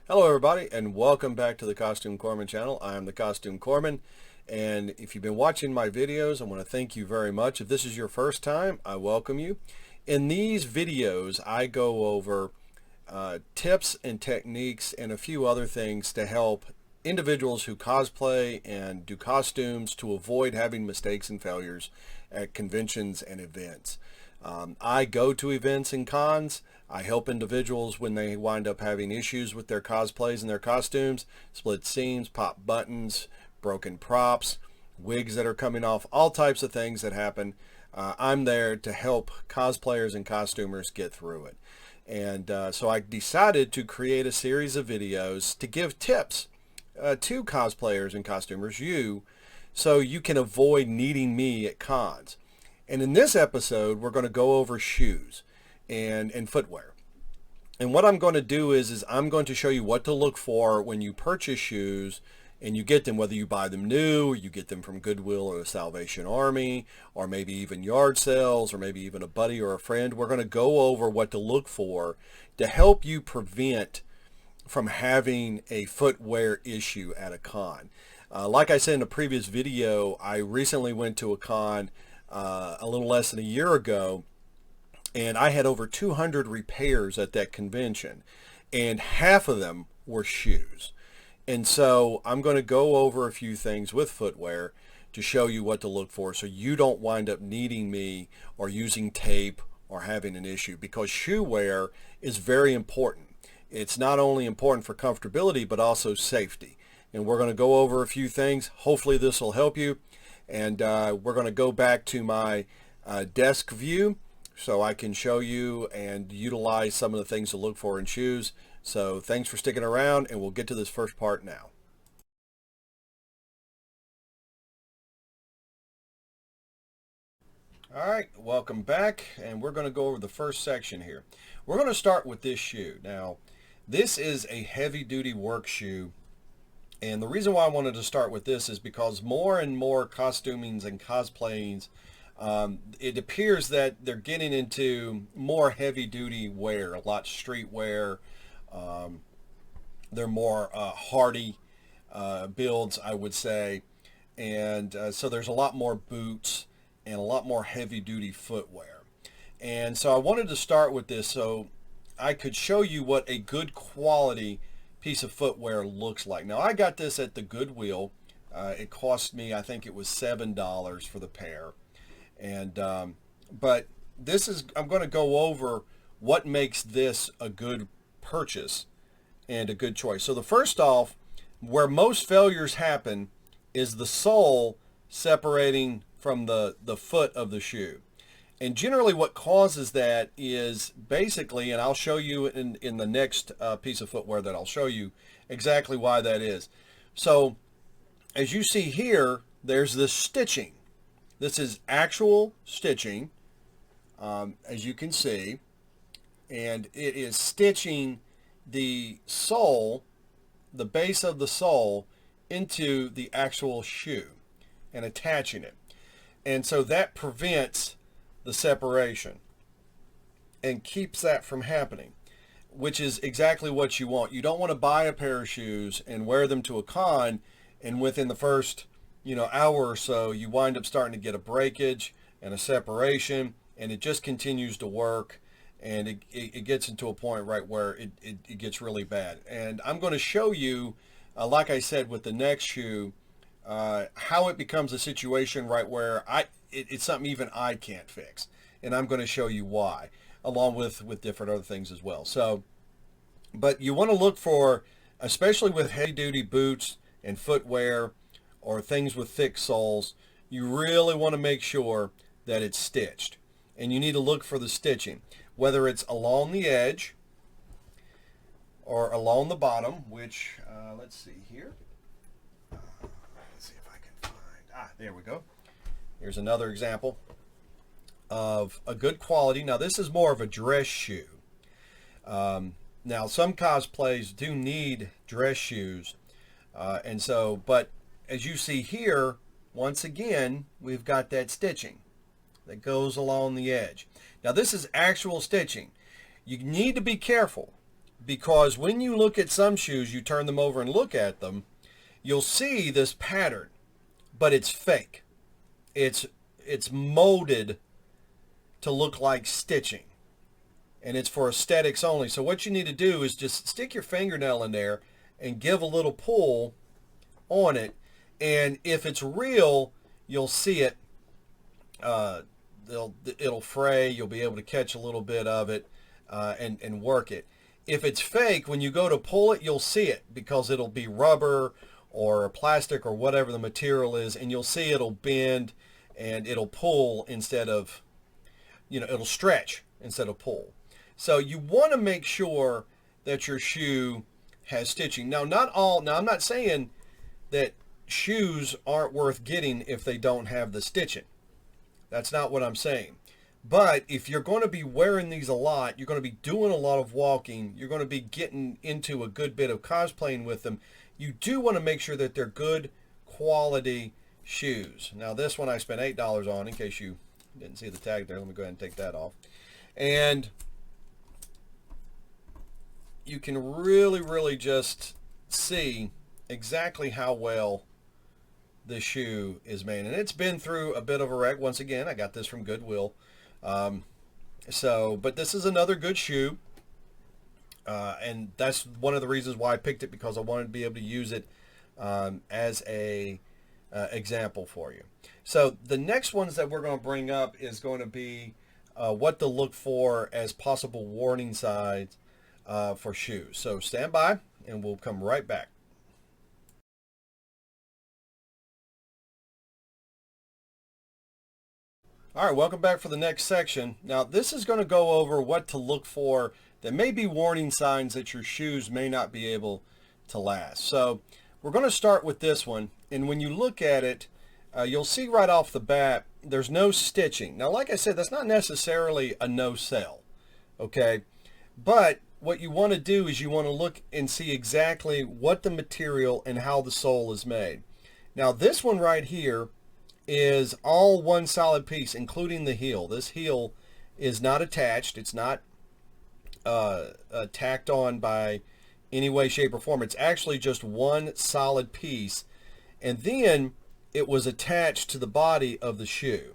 Hello everybody and welcome back to the Costume Corpsman channel. I am the Costume Corpsman, and if you've been watching my videos, I want to thank you very much. If this is your first time, I welcome you. In these videos I go over tips and techniques and a few other things to help individuals who cosplay and do costumes to avoid having mistakes and failures at conventions and events. I go to events and cons. I help individuals when they wind up having issues with their cosplays and their costumes, split seams, pop buttons, broken props, wigs that are coming off, all types of things that happen. I'm there to help cosplayers and costumers get through it. And so I decided to create a series of videos to give tips to cosplayers and costumers, so you can avoid needing me at cons. And in this episode, we're going to go over shoes and footwear. And what I'm going to do is I'm going to show you what to look for when you purchase shoes and you get them, whether you buy them new or you get them from Goodwill or the Salvation Army, or maybe even yard sales, or maybe even a buddy or a friend. We're going to go over what to look for to help you prevent from having a footwear issue at a con. Like I said in a previous video, I recently went to a con a little less than a year ago, and I had over 200 repairs at that convention, and half of them were shoes. And so I'm going to go over a few things with footwear to show you what to look for so you don't wind up needing me or using tape or having an issue, because shoe wear is very important. It's not only important for comfortability but also safety. And we're going to go over a few things. Hopefully this will help you. And we're going to go back to my desk view so I can show you and utilize some of the things to look for in shoes. So thanks for sticking around, and we'll get to this first part now. All right, welcome back, and we're going to go over the first section here. We're going to start with this shoe. Now, this is a heavy-duty work shoe. And the reason why I wanted to start with this is because more and more costumings and cosplayings, it appears that they're getting into more heavy-duty wear, a lot street wear. They're more hardy builds, I would say. And so there's a lot more boots and a lot more heavy-duty footwear. And so I wanted to start with this so I could show you what a good quality piece of footwear looks like. Now, I got this at the Goodwill. It cost me, I think it was $7 for the pair. And but this is, I'm going to go over what makes this a good purchase and a good choice. So the first off, where most failures happen is the sole separating from the foot of the shoe. And generally what causes that is basically, and I'll show you in the next piece of footwear that I'll show you exactly why that is. So as you see here, there's this stitching. This is actual stitching, as you can see, and it is stitching the sole, the base of the sole, into the actual shoe and attaching it. And so that prevents the separation and keeps that from happening, which is exactly what you want. You don't want to buy a pair of shoes and wear them to a con, and within the first hour or so you wind up starting to get a breakage and a separation, and it just continues to work, and it gets into a point right where it gets really bad. And I'm going to show you, like I said with the next shoe, how it becomes a situation right where it's something even I can't fix, and I'm going to show you why, along with different other things as well. So, but you want to look for, especially with heavy-duty boots and footwear or things with thick soles, you really want to make sure that it's stitched, and you need to look for the stitching, whether it's along the edge or along the bottom, which let's see here. Let's see if I can find. There we go. Here's another example of a good quality. Now, this is more of a dress shoe. Now, some cosplays do need dress shoes. And so, but as you see here, once again, we've got that stitching that goes along the edge. Now, this is actual stitching. You need to be careful because when you look at some shoes, you turn them over and look at them, you'll see this pattern, but it's fake. It's molded to look like stitching, and it's for aesthetics only. So what you need to do is just stick your fingernail in there and give a little pull on it, and if it's real, you'll see it. It'll fray. You'll be able to catch a little bit of it and work it. If it's fake, when you go to pull it, you'll see it because it'll be rubber or plastic or whatever the material is, and you'll see it'll bend and it'll pull instead of, it'll stretch instead of pull. So you want to make sure that your shoe has stitching. Now, I'm not saying that shoes aren't worth getting if they don't have the stitching. That's not what I'm saying. But if you're going to be wearing these a lot, you're going to be doing a lot of walking, you're going to be getting into a good bit of cosplaying with them, you do want to make sure that they're good quality shoes. Now this one I spent $8 on, in case you didn't see the tag there. Let me go ahead and take that off. And you can really just see exactly how well the shoe is made. And it's been through a bit of a wreck. Once again, I got this from Goodwill. But this is another good shoe. And that's one of the reasons why I picked it, because I wanted to be able to use it as a example for you. So the next ones that we're going to bring up is going to be what to look for as possible warning signs for shoes. So stand by and we'll come right back. All right, welcome back for the next section. Now, this is going to go over what to look for that may be warning signs that your shoes may not be able to last. So we're going to start with this one, and when you look at it, you'll see right off the bat there's no stitching. Now, like I said, that's not necessarily a no-sell, okay? But what you want to do is you want to look and see exactly what the material and how the sole is made. Now, this one right here is all one solid piece, including the heel. This heel is not attached. It's not tacked on by any way, shape, or form. It's actually just one solid piece, and then it was attached to the body of the shoe.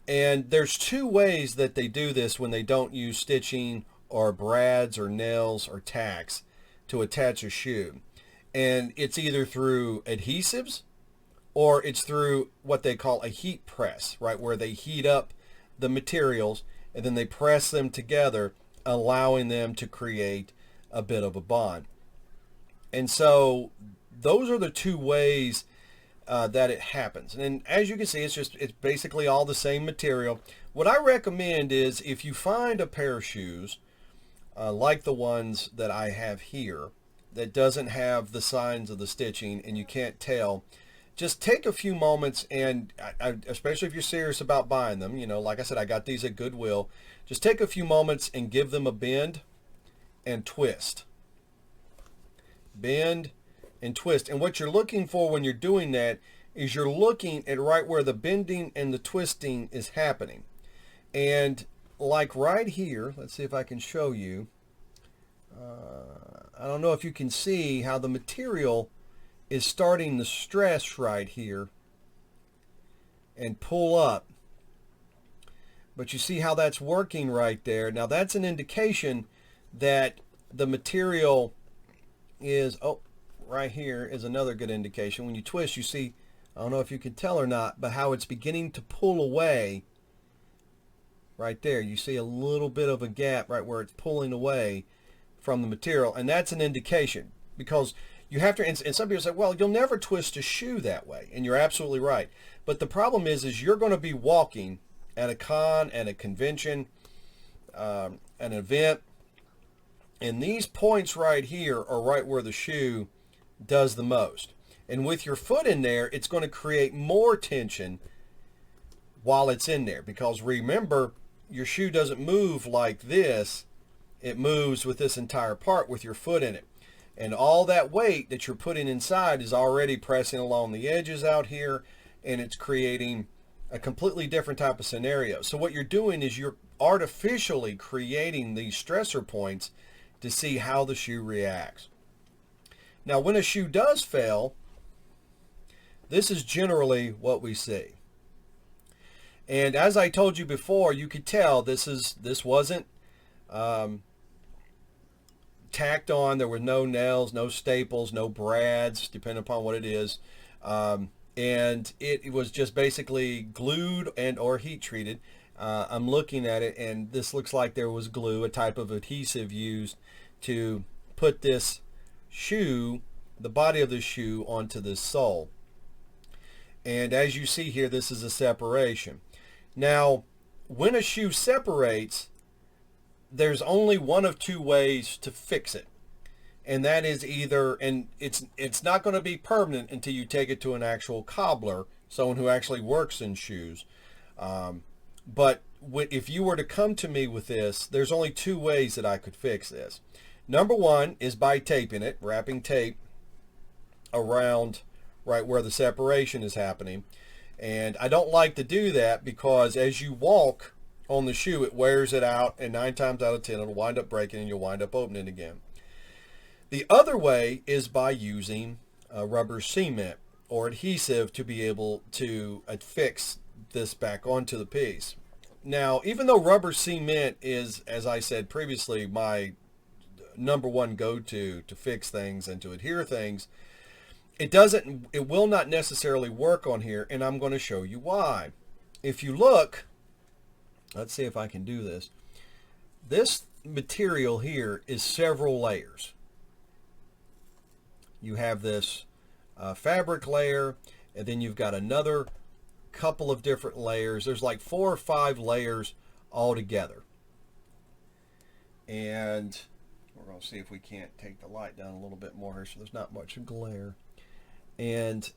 And there's two ways that they do this when they don't use stitching or brads or nails or tacks to attach a shoe. And it's either through adhesives or it's through what they call a heat press, right, where they heat up the materials and then they press them together, allowing them to create a bit of a bond. And so those are the two ways that it happens. And as you can see, it's basically all the same material. What I recommend is if you find a pair of shoes like the ones that I have here that doesn't have the signs of the stitching and you can't tell, just take a few moments and especially if you're serious about buying them, like I said, I got these at Goodwill. Just take a few moments and give them a bend and twist. Bend and twist. And what you're looking for when you're doing that is you're looking at right where the bending and the twisting is happening. And like right here, let's see if I can show you. I don't know if you can see how the material is starting to stress right here and pull up. But you see how that's working right there. Now that's an indication that the material is, right here is another good indication. When you twist, you see, I don't know if you can tell or not, but how it's beginning to pull away right there. You see a little bit of a gap right where it's pulling away from the material. And that's an indication, because you have to, and some people say, well, you'll never twist a shoe that way. And you're absolutely right. But the problem is you're going to be walking at a con, at a convention, an event, and these points right here are right where the shoe does the most. And with your foot in there, it's going to create more tension while it's in there. Because remember, your shoe doesn't move like this. It moves with this entire part with your foot in it. And all that weight that you're putting inside is already pressing along the edges out here, and it's creating a completely different type of scenario. So what you're doing is you're artificially creating these stressor points to see how the shoe reacts. Now, when a shoe does fail, this is generally what we see. And as I told you before, you could tell this wasn't tacked on. There were no nails, no staples, no brads, depending upon what it is. And it was just basically glued and or heat treated. I'm looking at it, and this looks like there was glue, a type of adhesive used to put this shoe, the body of the shoe, onto this sole. And as you see here, this is a separation. Now, when a shoe separates, there's only one of two ways to fix it. And that is either, and it's not going to be permanent until you take it to an actual cobbler, someone who actually works in shoes. But if you were to come to me with this, there's only two ways that I could fix this. Number one is by taping it, wrapping tape around right where the separation is happening. And I don't like to do that because as you walk on the shoe, it wears it out, and 9 times out of 10 it'll wind up breaking and you'll wind up opening again. The other way is by using rubber cement or adhesive to be able to affix this back onto the piece. Now, even though rubber cement is, as I said previously, my number one go-to to fix things and to adhere things, it will not necessarily work on here, and I'm going to show you why. If you look, let's see if I can do this. This material here is several layers. You have this fabric layer, and then you've got another couple of different layers. There's like 4 or 5 layers all together. And we're going to see if we can't take the light down a little bit more here so there's not much glare. And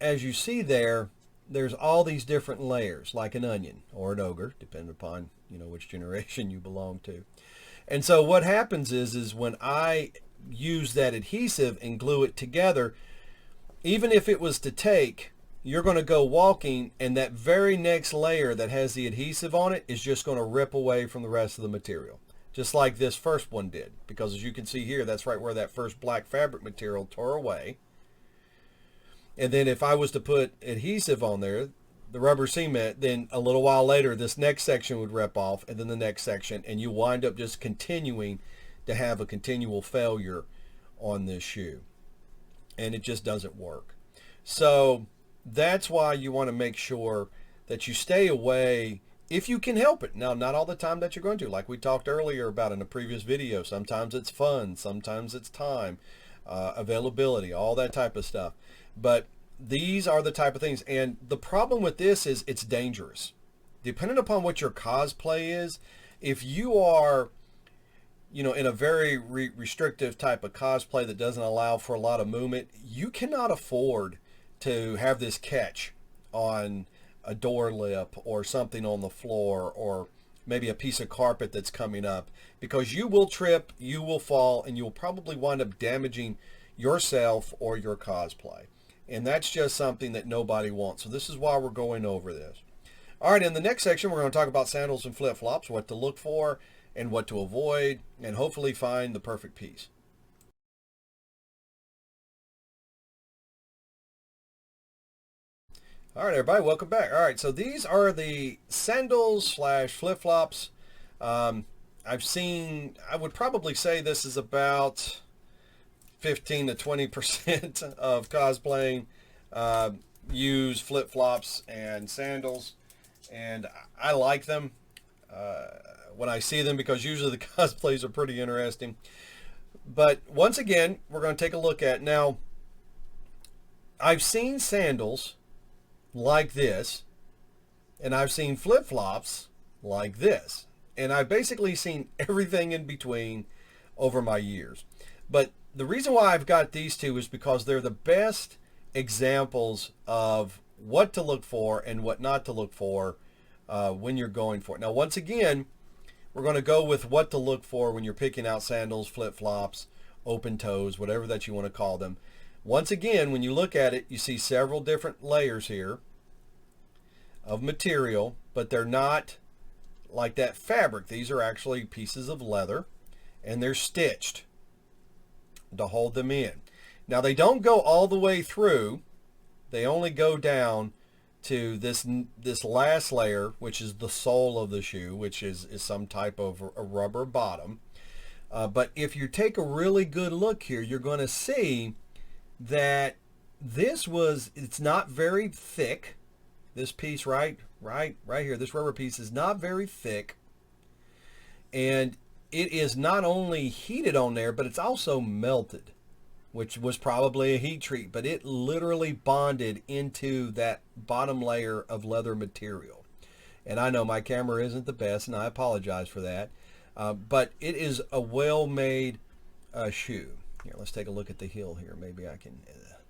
as you see there, there's all these different layers, like an onion or an ogre, depending upon, you know, which generation you belong to. And so what happens is when I use that adhesive and glue it together, even if it was to take, you're going to go walking, and that very next layer that has the adhesive on it is just going to rip away from the rest of the material, just like this first one did. Because as you can see here, that's right where that first black fabric material tore away. And then if I was to put adhesive on there, the rubber cement, then a little while later, this next section would rip off, and then the next section, and you wind up just continuing to have a continual failure on this shoe. And it just doesn't work. So that's why you want to make sure that you stay away if you can help it. Now, not all the time that you're going to, like we talked earlier about in a previous video. Sometimes it's fun, sometimes it's time, availability, all that type of stuff. But these are the type of things. And the problem with this is it's dangerous. Depending upon what your cosplay is, if you are, you know, in a very restrictive type of cosplay that doesn't allow for a lot of movement, you cannot afford to have this catch on a door lip or something on the floor, or maybe a piece of carpet that's coming up, because you will trip, you will fall, and you'll probably wind up damaging yourself or your cosplay. And that's just something that nobody wants. So this is why we're going over this. All right, in the next section, we're going to talk about sandals and flip-flops, what to look for and what to avoid, and hopefully find the perfect piece. All right, everybody, welcome back. All right, so these are the sandals slash flip-flops. I've seen, I would probably say this is about 15 to 20% of cosplaying use flip-flops and sandals, and I like them when I see them, because usually the cosplays are pretty interesting. But once again, we're going to take a look at, now, I've seen sandals like this, and I've seen flip-flops like this, and I've basically seen everything in between over my years. But the reason why I've got these two is because they're the best examples of what to look for and what not to look for when you're going for it. Now, once again, we're going to go with what to look for when you're picking out sandals, flip-flops, open toes, whatever that you want to call them. Once again, when you look at it, you see several different layers here of material, but they're not like that fabric. These are actually pieces of leather, and they're stitched to hold them in. Now they don't go all the way through. They only go down to this last layer, which is the sole of the shoe, which is some type of a rubber bottom. But if you take a really good look here, you're going to see that it's not very thick. This piece right here, this rubber piece is not very thick. And it is not only heated on there, but it's also melted, which was probably a heat treat, but it literally bonded into that bottom layer of leather material. And I know my camera isn't the best, and I apologize for that. But it is a well-made shoe. Here, let's take a look at the heel here. Maybe I can,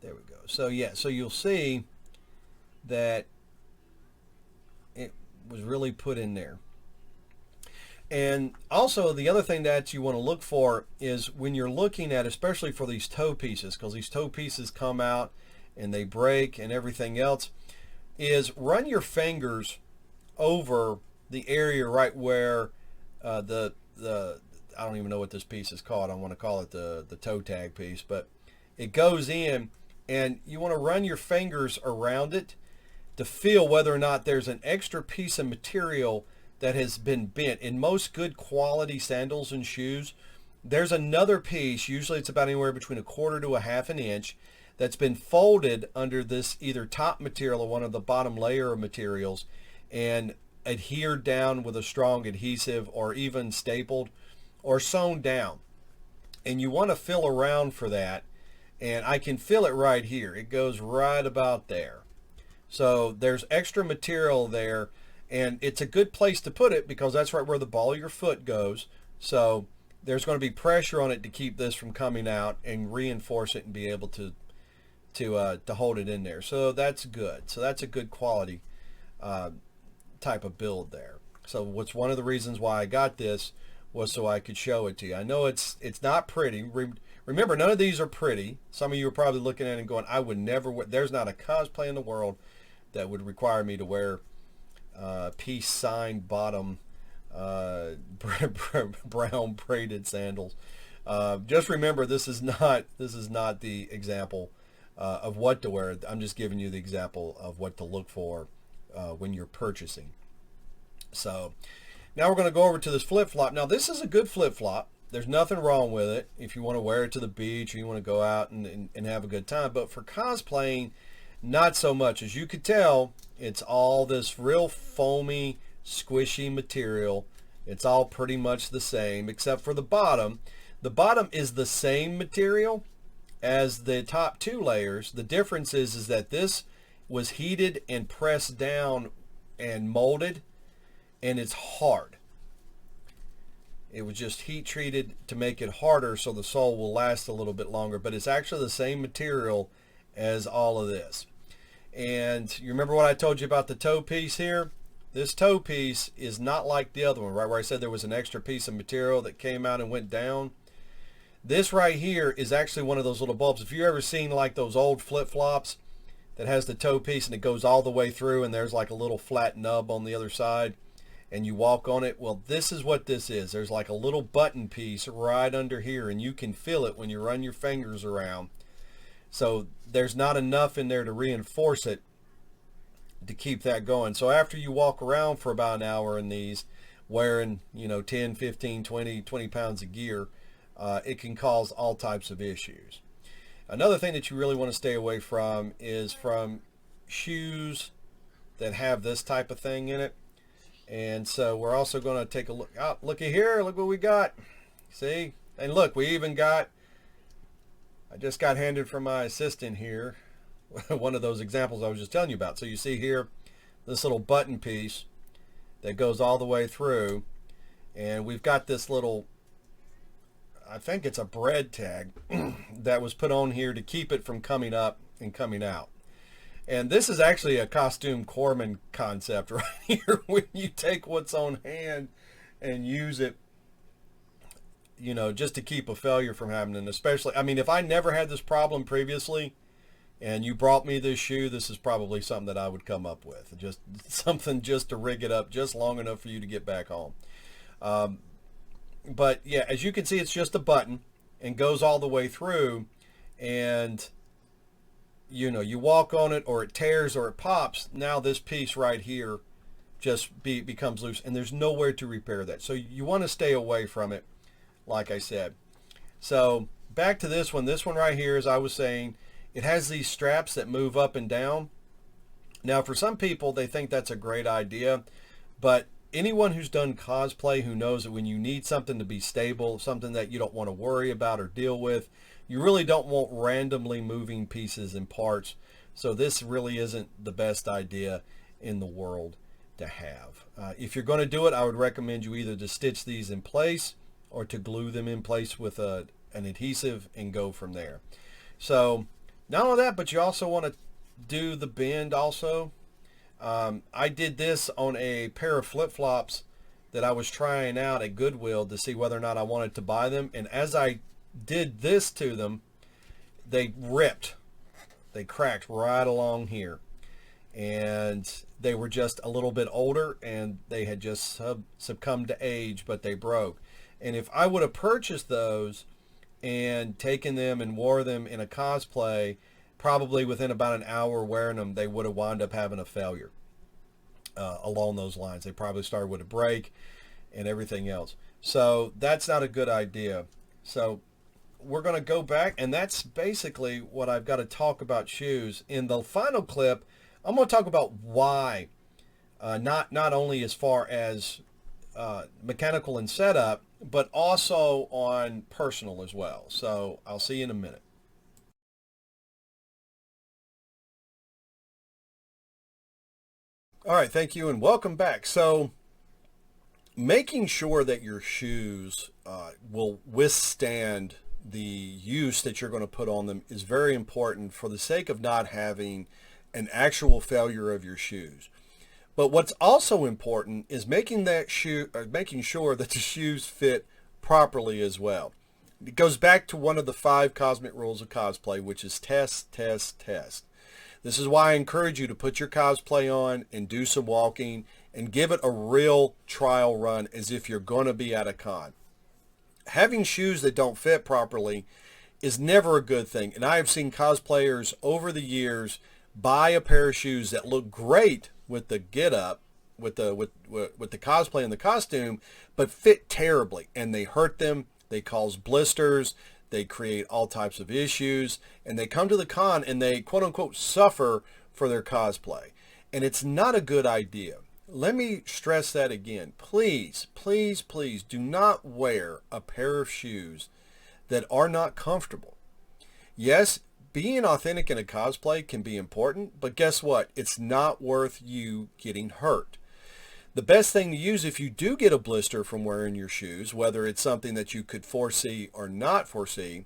there we go. So yeah, so you'll see that it was really put in there. And also the other thing that you want to look for is when you're looking at, especially for these toe pieces, because these toe pieces come out and they break and everything else, is run your fingers over the area right where the I don't even know what this piece is called. I want to call it the toe tag piece, but it goes in, and you want to run your fingers around it to feel whether or not there's an extra piece of material that has been bent. In most good quality sandals and shoes, there's another piece, usually it's about anywhere between 1/4 to 1/2 inch, that's been folded under this either top material or one of the bottom layer of materials and adhered down with a strong adhesive, or even stapled or sewn down. And you want to feel around for that, and I can feel it right here. It goes right about there. So there's extra material there, and it's a good place to put it because that's right where the ball of your foot goes. So there's going to be pressure on it to keep this from coming out and reinforce it and be able to hold it in there. So that's good. So that's a good quality type of build there. So what's one of the reasons why I got this was so I could show it to you. I know it's not pretty. Remember, none of these are pretty. Some of you are probably looking at it and going, I would never wear, there's not a cosplay in the world that would require me to wear peace sign bottom brown braided sandals. Just remember, this is not the example of what to wear. I'm just giving you the example of what to look for when you're purchasing. So now we're going to go over to this flip-flop. Now this is a good flip-flop. There's nothing wrong with it if you want to wear it to the beach or you want to go out and have a good time. But for cosplaying, not so much. As you could tell, it's all this real foamy, squishy material. It's all pretty much the same except for the bottom. The bottom is the same material as the top two layers. The difference is that this was heated and pressed down and molded, and it's hard. It was just heat treated to make it harder so the sole will last a little bit longer, but it's actually the same material as all of this. And you remember what I told you about the toe piece here? This toe piece is not like the other one, right where I said there was an extra piece of material that came out and went down. This right here is actually one of those little bulbs. If you've ever seen like those old flip-flops that has the toe piece and it goes all the way through and there's like a little flat nub on the other side and you walk on it, well, this is what this is. There's like a little button piece right under here, and you can feel it when you run your fingers around. So there's not enough in there to reinforce it to keep that going. So after you walk around for about an hour in these, wearing 10, 15, 20 pounds of gear, it can cause all types of issues. Another thing that you really want to stay away from is from shoes that have this type of thing in it. And so we're also going to take a look. Oh, looky here, look what we got. See? And look, we even got, I just got handed from my assistant here one of those examples I was just telling you about. So you see here this little button piece that goes all the way through, and we've got this little, I think it's a bread tag that was put on here to keep it from coming up and coming out. And this is actually a Costume Corpsman concept right here, when you take what's on hand and use it, just to keep a failure from happening. Especially, I mean, if I never had this problem previously and you brought me this shoe, this is probably something that I would come up with. Just something just to rig it up just long enough for you to get back home. But yeah, as you can see, it's just a button and goes all the way through, and you walk on it or it tears or it pops. Now this piece right here just becomes loose, and there's nowhere to repair that. So you want to stay away from it, like I said. So back to this one. This one right here, as I was saying, it has these straps that move up and down. Now, for some people, they think that's a great idea, but anyone who's done cosplay who knows that when you need something to be stable, something that you don't want to worry about or deal with, you really don't want randomly moving pieces and parts. So this really isn't the best idea in the world to have. If you're going to do it, I would recommend you either to stitch these in place or to glue them in place with an adhesive and go from there. So not only that, but you also want to do the bend also. I did this on a pair of flip-flops that I was trying out at Goodwill to see whether or not I wanted to buy them. And as I did this to them, they ripped. They cracked right along here. And they were just a little bit older, and they had just succumbed to age, but they broke. And if I would have purchased those and taken them and wore them in a cosplay, probably within about an hour wearing them, they would have wound up having a failure along those lines. They probably started with a break and everything else. So that's not a good idea. So we're going to go back, and that's basically what I've got to talk about shoes. In the final clip, I'm going to talk about why, not only as far as mechanical and setup, but also on personal as well. So I'll see you in a minute. All right, thank you and welcome back. So making sure that your shoes will withstand the use that you're going to put on them is very important for the sake of not having an actual failure of your shoes. But what's also important is making sure that the shoes fit properly as well. It goes back to one of the 5 cosmic rules of cosplay, which is test, test, test. This is why I encourage you to put your cosplay on and do some walking and give it a real trial run as if you're going to be at a con. Having shoes that don't fit properly is never a good thing. And I have seen cosplayers over the years buy a pair of shoes that look great with the get-up, with the cosplay and the costume, but fit terribly, and they hurt them. They cause blisters. They create all types of issues, and they come to the con and they quote-unquote suffer for their cosplay. And it's not a good idea. Let me stress that again. Please, please, please do not wear a pair of shoes that are not comfortable. Yes, being authentic in a cosplay can be important, but guess what? It's not worth you getting hurt. The best thing to use if you do get a blister from wearing your shoes, whether it's something that you could foresee or not foresee,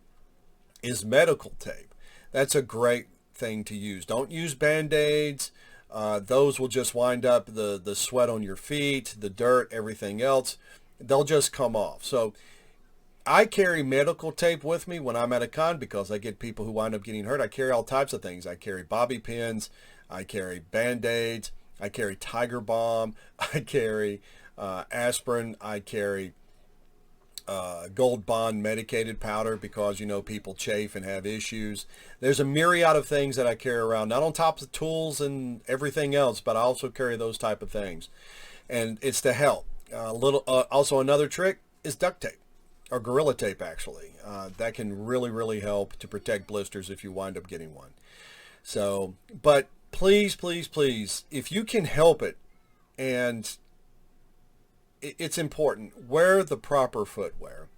is medical tape. That's a great thing to use. Don't use Band-Aids. Those will just wind up the sweat on your feet, the dirt, everything else. They'll just come off. So I carry medical tape with me when I'm at a con because I get people who wind up getting hurt. I carry all types of things. I carry bobby pins. I carry Band-Aids. I carry Tiger Balm. I carry aspirin. I carry Gold Bond medicated powder because, people chafe and have issues. There's a myriad of things that I carry around, not on top of the tools and everything else, but I also carry those type of things. And it's to help. Also another trick is duct tape, or Gorilla Tape actually. That can really, really help to protect blisters if you wind up getting one. So, but please, please, please, if you can help it, and it's important, wear the proper footwear.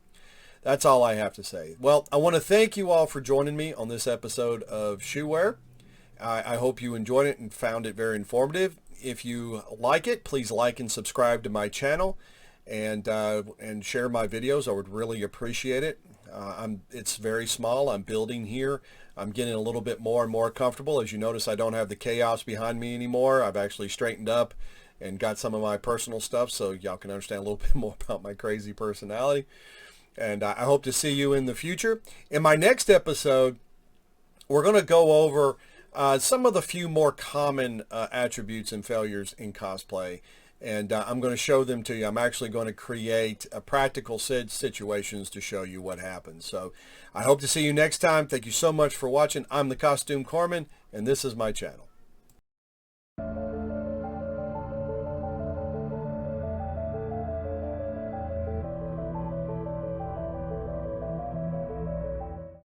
That's all I have to say. Well, I want to thank you all for joining me on this episode of Shoewear. I hope you enjoyed it and found it very informative. If you like it, please like and subscribe to my channel and share my videos. I would really appreciate it. It's very small. I'm building here. I'm getting a little bit more and more comfortable. As you notice, I don't have the chaos behind me anymore. I've actually straightened up and got some of my personal stuff so y'all can understand a little bit more about my crazy personality. And I hope to see you in the future. In my next episode, we're going to go over some of the few more common attributes and failures in cosplay. and I'm going to show them to you. I'm actually going to create practical situations to show you what happens. So I hope to see you next time. Thank you so much for watching. I'm the Costume Corpsman, and this is my channel.